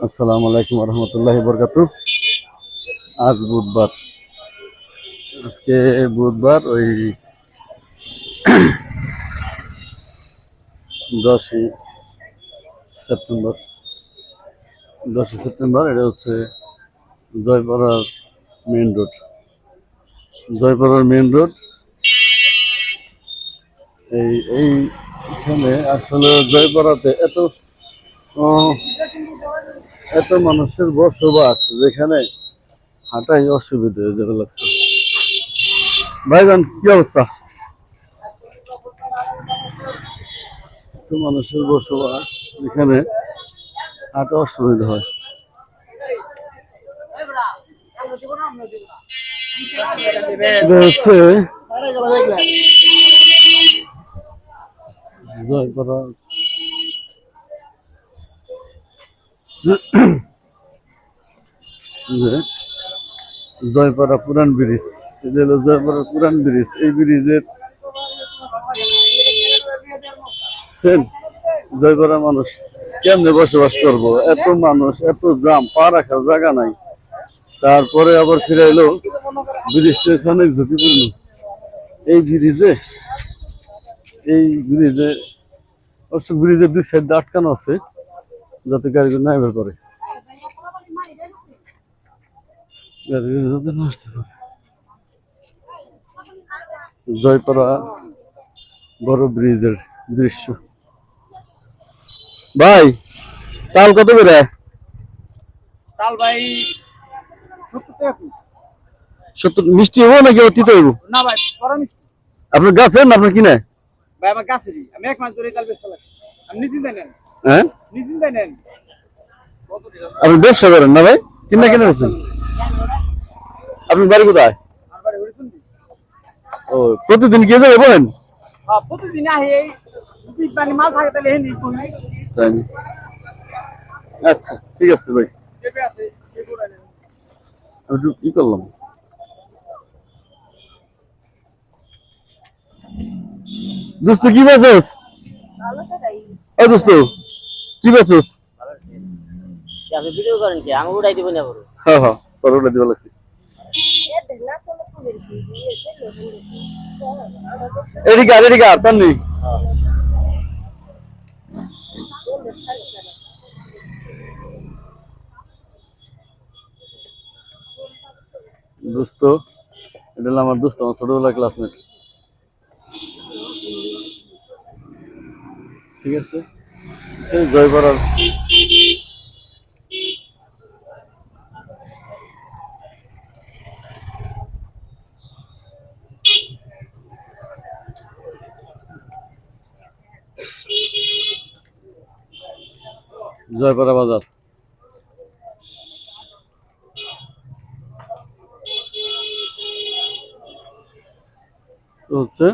আসসালামু আলাইকুম রহমতুল্লাহি বরকাতুহ। আজ বুধবার, আজকে বুধবার ওই 10ই সেপ্টেম্বর। 10ই সেপ্টেম্বর, এটা হচ্ছে জয়পাড়ার মেইন রোড। জয়পাড়ার মেইন রোড এইখানে আসলে জয়পাড়াতে আহ, এত মানুষের বসবাস, যেখানে হাঁটাই অসুবিধা হয়ে যাবে লাগছে। ভাইজান, কি অবস্থা? এত মানুষের বসবাস, এখানে হাঁটা অসুবিধা হয়। এটা হচ্ছে জয়পাড়া, যে জয়পাড়া পুরান ব্রিজ। এটা হলো জয়পাড়া পুরান ব্রিজ। এই ব্রিজের সেন জয়পাড়া মানুষ কেমনে বসবাস করবো? এত মানুষ, এত জাম, পা রাখার জায়গা নাই। তারপরে আবার ফিরে এলো, ব্রিজটা অনেক ঝুঁকিপূর্ণ। এই ব্রিজে এই ব্রিজে অবশ্য ব্রিজের দুই সাইড আটকানো আছে, যাতে গাড়িগুলো না বের করে, গাড়িগুলো যাতে না আসতে পারে। জয়পাড়া বড় ব্রিজের দৃশ্য। ভাই, তাল কত করে? তাল ভাই 70 টাকা পিস। 70? মিষ্টি হবো নাকি অতীত হইব? না ভাই, পরা মিষ্টি। আপনার গাছের না আপনার কিনে? ভাই আমার গাছেরই, আমি 1 মাস ধরে তাল বেচতে লাগছি। আমি নিশ্চিন্তে নেন, হ্যাঁ, নিশ্চিন্তে নেন। আপনি ব্যবসা করেন না ভাই? কিনে কিনে আছেন? আপনার বাড়ি কোথায়? আমার বাড়ি হরিচন্দি। ও, প্রতিদিন গিয়ে যাবে বলেন? প্রতিদিন আহি এই যদি মানে মাল থাকে তাহলে হেনি কোন তাই না? আচ্ছা, ঠিক আছে ভাই, চেপে আছে সে করে নেন। আমি একটু ই করলাম। দোস্ত, কি বেচোস? ও দোস্ত, কি বেচোস? আপনি ভিডিও করেন কি আমি উড়াই দিব না বড় হ্যাঁ হ্যাঁ, তোর ওটা দিবা লাগছে। এদিকে আর এদিকে আর তার নেই। দোস্ত, এটা হলো আমার দোস্ত, আমার ছোটবেলার ক্লাসমেট। ঠিক আছে, সেই জয়পাড়ার জয়পাড়া বাজার তো হচ্ছে